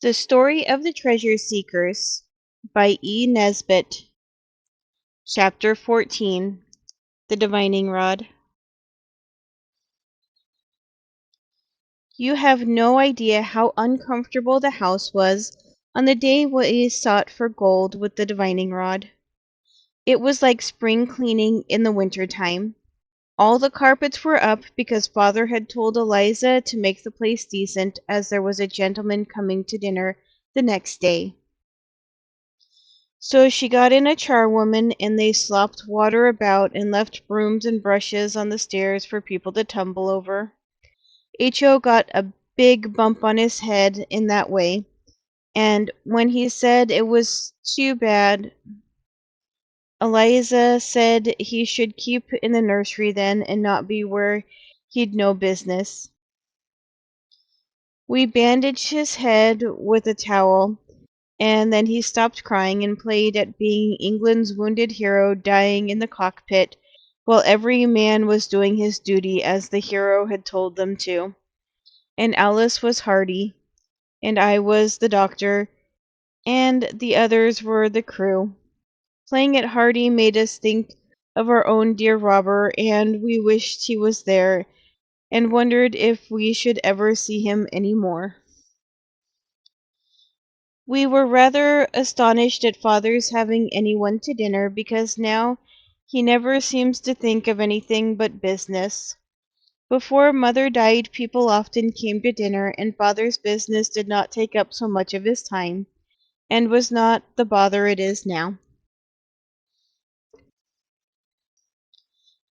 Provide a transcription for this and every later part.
The Story of the Treasure Seekers by E. Nesbit. Chapter 14. The Divining Rod. You have no idea how uncomfortable the house was on the day we sought for gold with the divining rod. It was like spring cleaning in the winter time. All the carpets were up because Father had told Eliza to make the place decent, as there was a gentleman coming to dinner the next day. So she got in a charwoman, and they slopped water about and left brooms and brushes on the stairs for people to tumble over. H.O. got a big bump on his head in that way, and when he said it was too bad, Eliza said he should keep in the nursery then and not be where he'd no business. We bandaged his head with a towel, and then he stopped crying and played at being England's wounded hero dying in the cockpit, while every man was doing his duty as the hero had told them to. And Alice was Hardy, and I was the doctor, and the others were the crew. Playing at Hardy made us think of our own dear robber, and we wished he was there, and wondered if we should ever see him any more. We were rather astonished at Father's having anyone to dinner, because now he never seems to think of anything but business. Before Mother died, people often came to dinner, and Father's business did not take up so much of his time, and was not the bother it is now.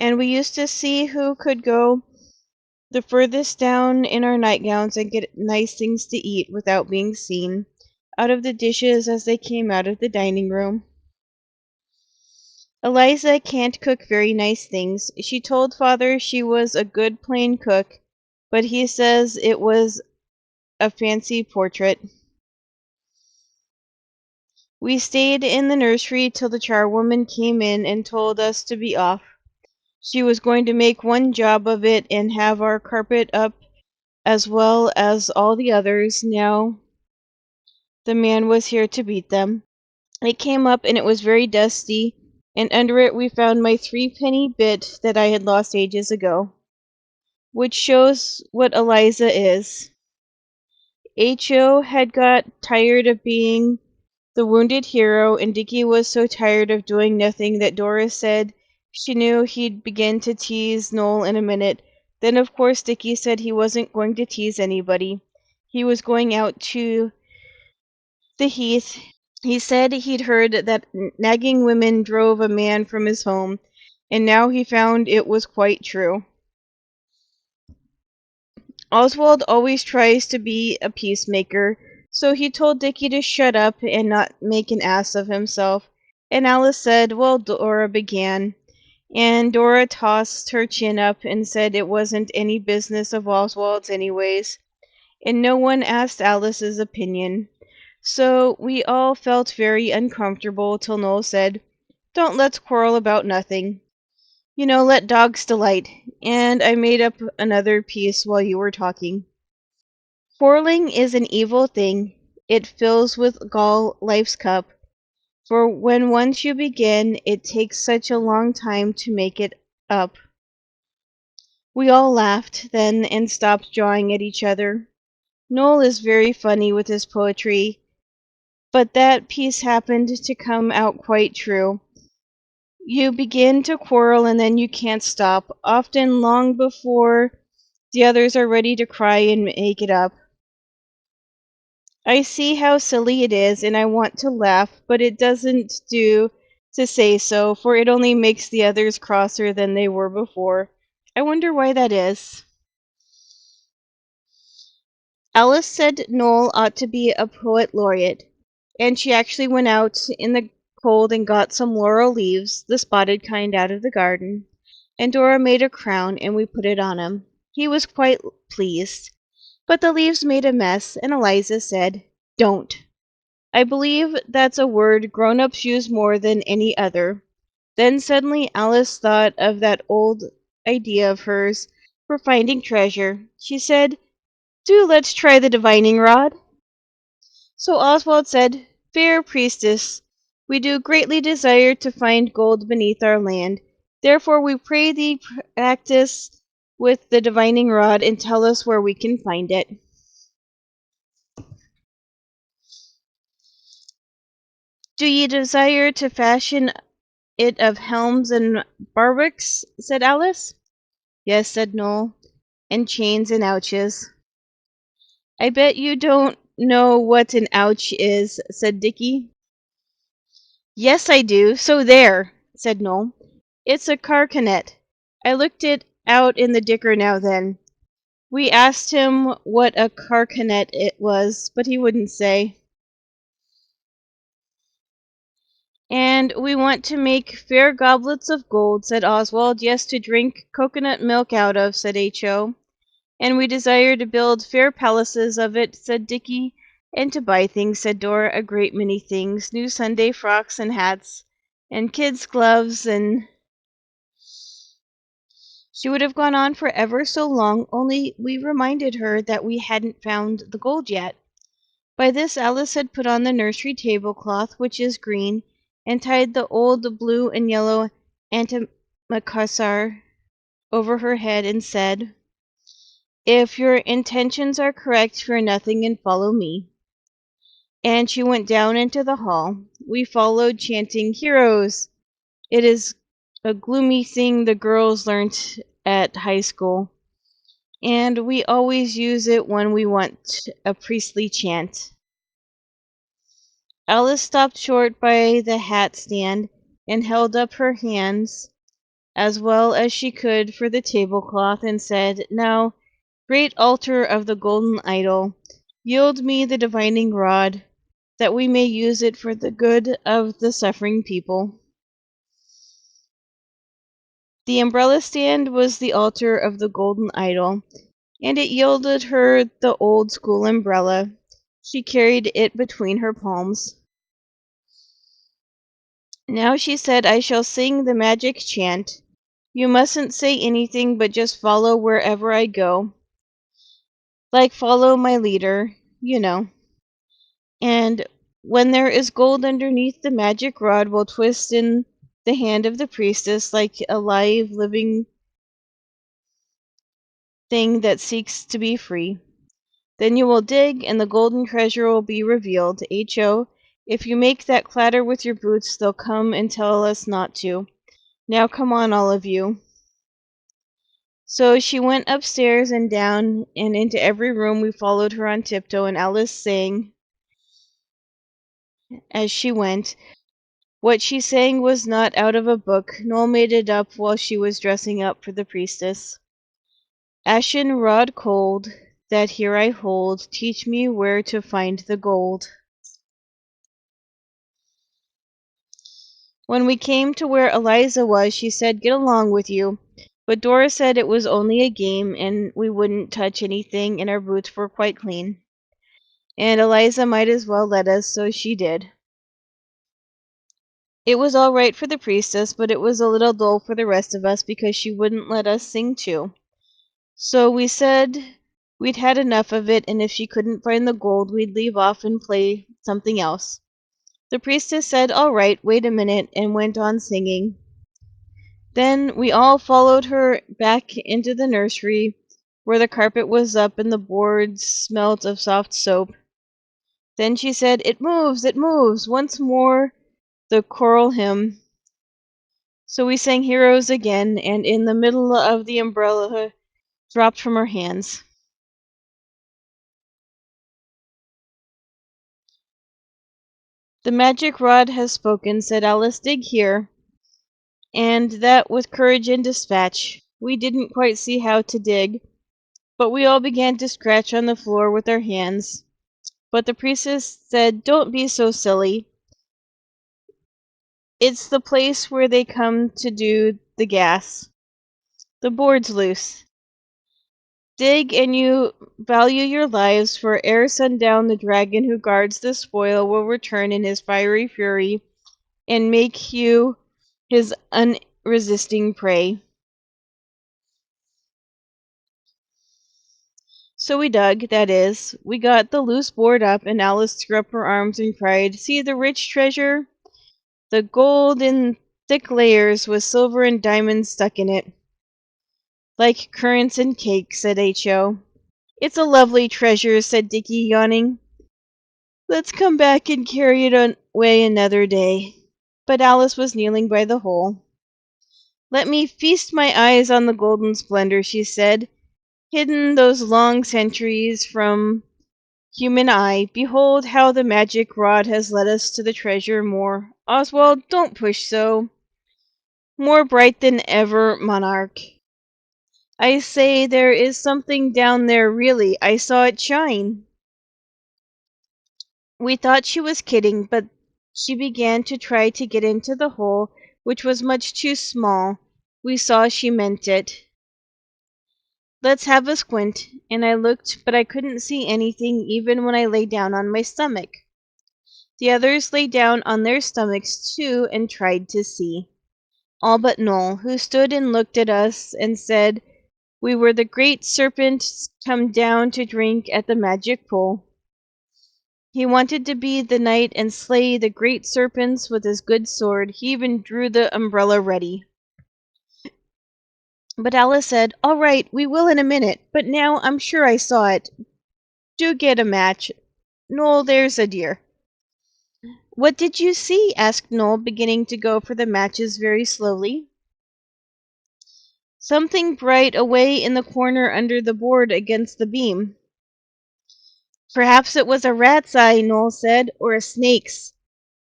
And we used to see who could go the furthest down in our nightgowns and get nice things to eat without being seen, out of the dishes as they came out of the dining room. Eliza can't cook very nice things. She told Father she was a good plain cook, but he says it was a fancy portrait. We stayed in the nursery till the charwoman came in and told us to be off. She was going to make one job of it and have our carpet up as well as all the others. Now the man was here to beat them. It came up and it was very dusty, and under it we found my threepenny bit that I had lost ages ago, which shows what Eliza is. H.O. had got tired of being the wounded hero, and Dickie was so tired of doing nothing that Dora said she knew he'd begin to tease Noel in a minute. Then, of course, Dickie said he wasn't going to tease anybody. He was going out to the heath. He said he'd heard that nagging women drove a man from his home, and now he found it was quite true. Oswald always tries to be a peacemaker, so he told Dickie to shut up and not make an ass of himself, and Alice said, well, Dora began, and Dora tossed her chin up and said it wasn't any business of Oswald's anyways, and no one asked Alice's opinion. So we all felt very uncomfortable till Noel said, don't let's quarrel about nothing. You know, let dogs delight, and I made up another piece while you were talking. Quarreling is an evil thing. It fills with gall life's cup, for when once you begin, it takes such a long time to make it up. We all laughed then and stopped jawing at each other. Noel is very funny with his poetry, but that piece happened to come out quite true. You begin to quarrel and then you can't stop, often long before the others are ready to cry and make it up. I see how silly it is, and I want to laugh, but it doesn't do to say so, for it only makes the others crosser than they were before. I wonder why that is. Alice said Noel ought to be a poet laureate, and she actually went out in the cold and got some laurel leaves, the spotted kind, out of the garden, and Dora made a crown, and we put it on him. He was quite pleased. But the leaves made a mess, and Eliza said, don't. I believe that's a word grown-ups use more than any other. Then suddenly Alice thought of that old idea of hers for finding treasure. She said, do let's try the divining rod. So Oswald said, "Fair priestess, we do greatly desire to find gold beneath our land. Therefore we pray thee practice with the divining rod and tell us where we can find it." "Do ye desire to fashion it of helms and barbacks?" said Alice. "Yes," said Noel, "and chains and ouches." "I bet you don't know what an ouch is," said Dickie. "Yes, I do, so there," said Noel. "It's a carcanet. I looked it out in the dicker now then." We asked him what a carcanet it was, but he wouldn't say. "And we want to make fair goblets of gold," said Oswald. "Yes, to drink coconut milk out of," said H.O. "And we desire to build fair palaces of it," said Dickie. "And to buy things," said Dora, "a great many things, new Sunday frocks and hats, and kids' gloves, and—" She would have gone on for ever so long, only we reminded her that we hadn't found the gold yet. By this Alice had put on the nursery tablecloth, which is green, and tied the old blue and yellow antimacassar over her head, and said, "If your intentions are correct, fear nothing and follow me." And she went down into the hall. We followed, chanting, "Heroes!" It is a gloomy thing the girls learnt at high school, and we always use it when we want a priestly chant. Alice stopped short by the hat stand and held up her hands as well as she could for the tablecloth, and said, "Now, great altar of the golden idol, yield me the divining rod, that we may use it for the good of the suffering people." The umbrella stand was the altar of the golden idol, and it yielded her the old school umbrella. She carried it between her palms. "Now," she said, "I shall sing the magic chant. You mustn't say anything, but just follow wherever I go. Like follow my leader, you know. And when there is gold underneath, the magic rod will twist in the hand of the priestess like a live, living thing that seeks to be free. Then you will dig, and the golden treasure will be revealed. H.O., if you make that clatter with your boots, they'll come and tell us not to. Now come on, all of you." So she went upstairs and down, and into every room we followed her on tiptoe, and Alice sang as she went. What she sang was not out of a book. Noel made it up while she was dressing up for the priestess. "Ashen rod cold, that here I hold, teach me where to find the gold." When we came to where Eliza was, she said, "Get along with you." But Dora said it was only a game, and we wouldn't touch anything, and our boots were quite clean. And Eliza might as well let us, so she did. It was all right for the priestess, but it was a little dull for the rest of us because she wouldn't let us sing too. So we said we'd had enough of it, and if she couldn't find the gold, we'd leave off and play something else. The priestess said, "All right, wait a minute," and went on singing. Then we all followed her back into the nursery, where the carpet was up and the boards smelt of soft soap. Then she said, "It moves, it moves," once more the choral hymn. So we sang "Heroes" again, and in the middle of the umbrella dropped from her hands. "The magic rod has spoken," said Alice. "Dig here." And that with courage and dispatch. We didn't quite see how to dig, but we all began to scratch on the floor with our hands. But the priestess said, "Don't be so silly. It's the place where they come to do the gas. The board's loose. Dig, and you value your lives, for ere sundown the dragon who guards the spoil will return in his fiery fury and make you his unresisting prey." So we dug, that is. We got the loose board up, and Alice threw up her arms and cried, "See the rich treasure? The gold in thick layers with silver and diamonds stuck in it." "Like currants in cake," said H.O. "It's a lovely treasure," said Dickie, yawning. "Let's come back and carry it away another day." But Alice was kneeling by the hole. "Let me feast my eyes on the golden splendor," she said, "hidden those long centuries from human eye. Behold how the magic rod has led us to the treasure more. Oswald, don't push so. More bright than ever, monarch. I say there is something down there really. I saw it shine." We thought she was kidding, but she began to try to get into the hole, which was much too small. We saw she meant it. "Let's have a squint," and I looked, but I couldn't see anything even when I lay down on my stomach. The others lay down on their stomachs too and tried to see. All but Noel, who stood and looked at us and said we were the great serpents come down to drink at the magic pool. He wanted to be the knight and slay the great serpents with his good sword. He even drew the umbrella ready. But Alice said, "All right, we will in a minute, but now I'm sure I saw it. Do get a match. Noel, there's a dear." "What did you see?" asked Noel, beginning to go for the matches very slowly. "Something bright away in the corner under the board against the beam." "Perhaps it was a rat's eye," Noel said, "or a snake's."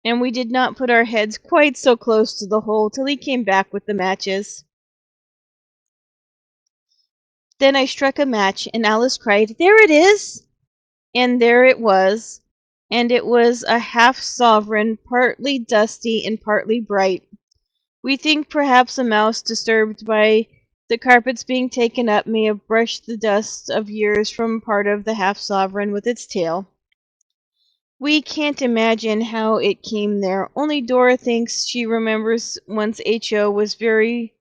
And we did not put our heads quite so close to the hole till he came back with the matches. Then I struck a match, and Alice cried, "There it is!" And there it was, and it was a half sovereign, partly dusty and partly bright. We think perhaps a mouse disturbed by the carpets being taken up may have brushed the dust of years from part of the half sovereign with its tail. We can't imagine how it came there, only Dora thinks she remembers once H.O. was very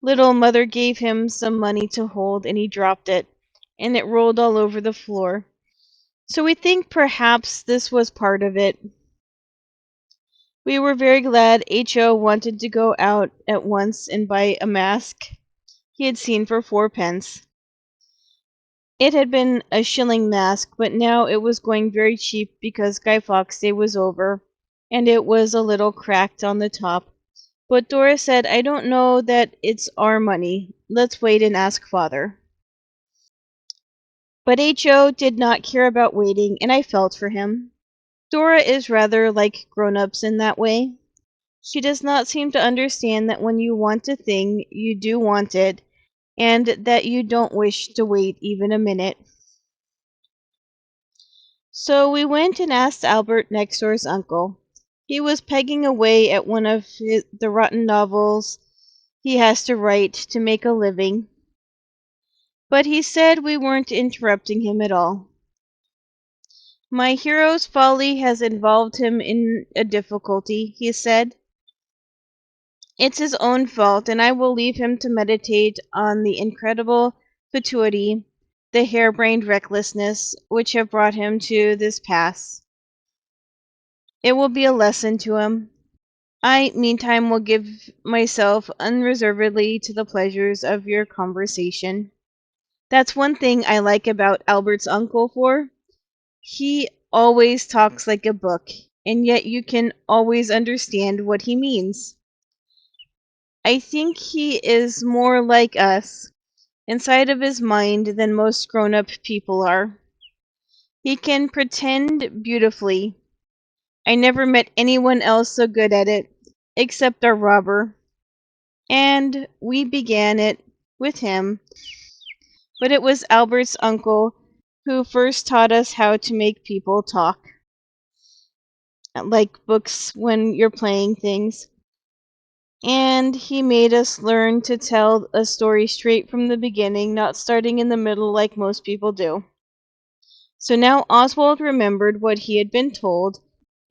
little, Mother gave him some money to hold, and he dropped it, and it rolled all over the floor. So we think perhaps this was part of it. We were very glad H.O. wanted to go out at once and buy a mask he had seen for 4 pence. It had been a shilling mask, but now it was going very cheap because Guy Fawkes Day was over, and it was a little cracked on the top. But Dora said, "I don't know that it's our money. Let's wait and ask Father." But H.O. did not care about waiting, and I felt for him. Dora is rather like grown-ups in that way. She does not seem to understand that when you want a thing, you do want it, and that you don't wish to wait even a minute. So we went and asked Albert next door's uncle. He was pegging away at one of the rotten novels he has to write to make a living, but he said we weren't interrupting him at all. "My hero's folly has involved him in a difficulty," he said. "It's his own fault, and I will leave him to meditate on the incredible fatuity, the harebrained recklessness, which have brought him to this pass. It will be a lesson to him. I, meantime, will give myself unreservedly to the pleasures of your conversation." That's one thing I like about Albert's uncle, for he always talks like a book, and yet you can always understand what he means. I think he is more like us inside of his mind than most grown-up people are. He can pretend beautifully. I never met anyone else so good at it, except our robber. And we began it with him, but it was Albert's uncle who first taught us how to make people talk, like books when you're playing things. And he made us learn to tell a story straight from the beginning, not starting in the middle like most people do. So now Oswald remembered what he had been told,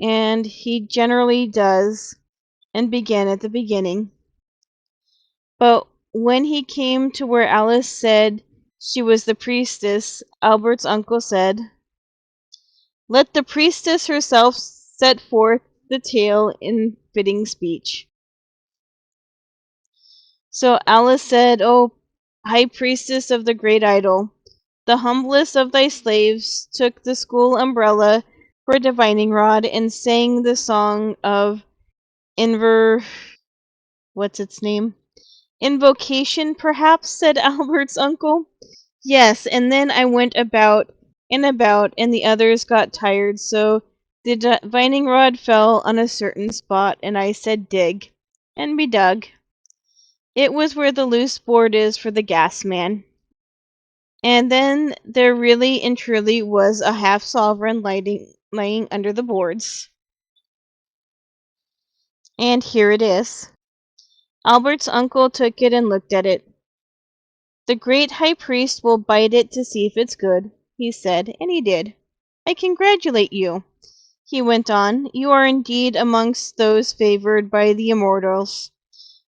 and he generally does, and began at the beginning. But when he came to where Alice said She was the priestess. Albert's uncle said, "Let the priestess herself set forth the tale in fitting speech." So Alice said, "O high priestess of the great idol, the humblest of thy slaves took the school umbrella for a divining rod and sang the song of inver what's its name? Invocation, perhaps," said Albert's uncle. "Yes, and then I went about, and the others got tired, so the divining rod fell on a certain spot, and I said, 'Dig,' and we dug. It was where the loose board is for the gas man. And then there really and truly was a half sovereign lying under the boards. And here it is." Albert's uncle took it and looked at it. "The great high priest will bite it to see if it's good," he said, and he did. "I congratulate you," he went on. "You are indeed amongst those favored by the immortals.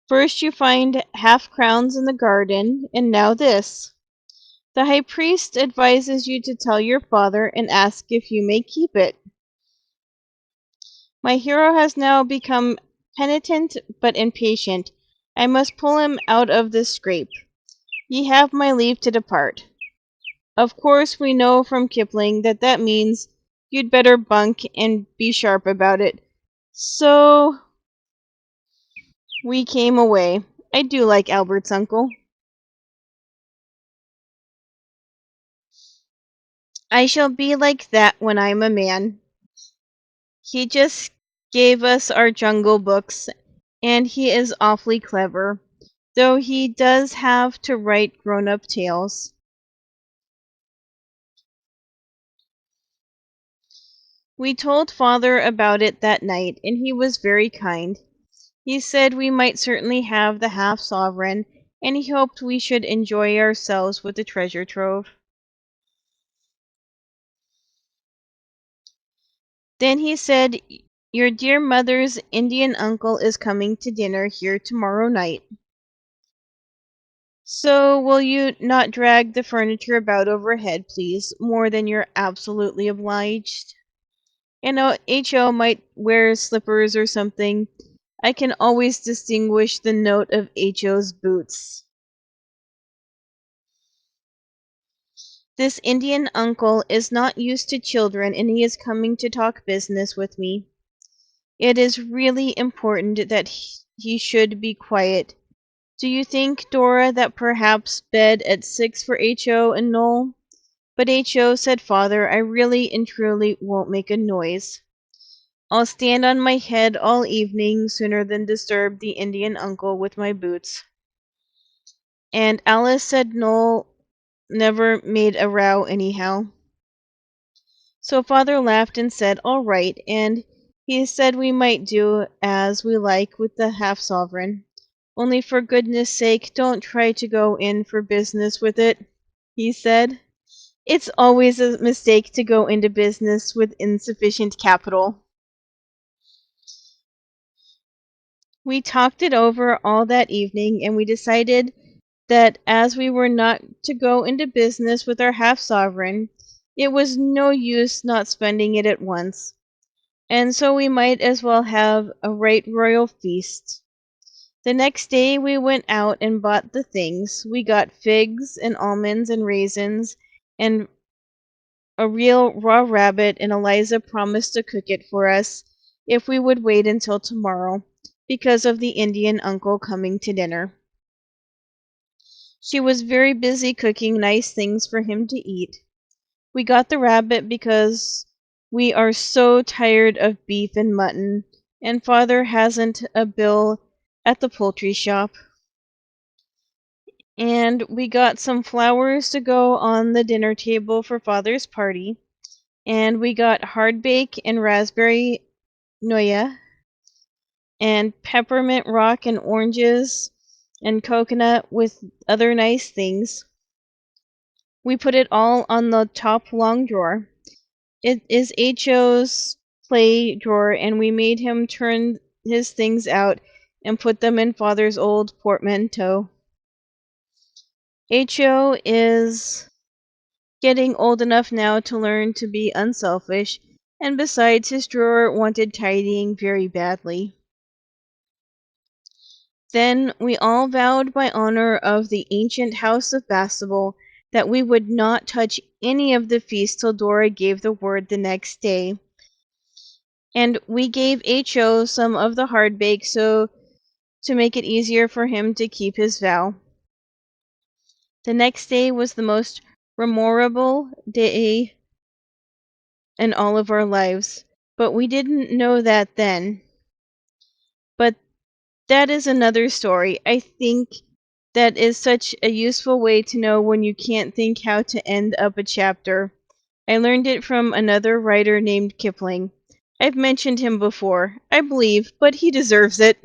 First you find half-crowns in the garden, and now this. The high priest advises you to tell your father and ask if you may keep it. My hero has now become penitent but impatient. I must pull him out of this scrape. Ye have my leave to depart." Of course we know from Kipling that that means you'd better bunk and be sharp about it. So we came away. I do like Albert's uncle. I shall be like that when I'm a man. He just gave us our Jungle Books, and he is awfully clever, though he does have to write grown-up tales. We told father about it that night, and he was very kind. He said we might certainly have the half sovereign, and he hoped we should enjoy ourselves with the treasure trove. Then he said, "Your dear mother's Indian uncle is coming to dinner here tomorrow night. So will you not drag the furniture about overhead, please, more than you're absolutely obliged? And H.O. might wear slippers or something. I can always distinguish the note of H.O.'s boots." This Indian uncle is not used to children, and he is coming to talk business with me. It is really important that he should be quiet. Do you think, Dora, that perhaps bed at 6 for H.O. and Noel? But H.O., said father, I really and truly won't make a noise. I'll stand on my head all evening sooner than disturb the Indian uncle with my boots. And Alice said Noel never made a row anyhow. So father laughed and said, all right, and he said we might do as we like with the half sovereign. Only for goodness sake, don't try to go in for business with it, he said. It's always a mistake to go into business with insufficient capital. We talked it over all that evening, and we decided that as we were not to go into business with our half sovereign, it was no use not spending it at once, and so we might as well have a right royal feast. The next day we went out and bought the things. We got figs and almonds and raisins and a real raw rabbit, and Eliza promised to cook it for us if we would wait until tomorrow, because of the Indian uncle coming to dinner. She was very busy cooking nice things for him to eat. We got the rabbit because we are so tired of beef and mutton, and father hasn't a bill at the poultry shop. And we got some flowers to go on the dinner table for father's party, and we got hardbake and raspberry noya, and peppermint rock and oranges, and coconut with other nice things. We put it all on the top long drawer. It is H.O.'s play drawer, and we made him turn his things out and put them in father's old portmanteau. Ho is getting old enough now to learn to be unselfish, and besides, his drawer wanted tidying very badly. Then we all vowed by honor of the ancient house of Bastable that we would not touch any of the feast till Dora gave the word the next day. And we gave Ho some of the hard bake so to make it easier for him to keep his vow. The next day was the most memorable day in all of our lives, but we didn't know that then. But that is another story. I think that is such a useful way to know when you can't think how to end up a chapter. I learned it from another writer named Kipling. I've mentioned him before, I believe, but he deserves it.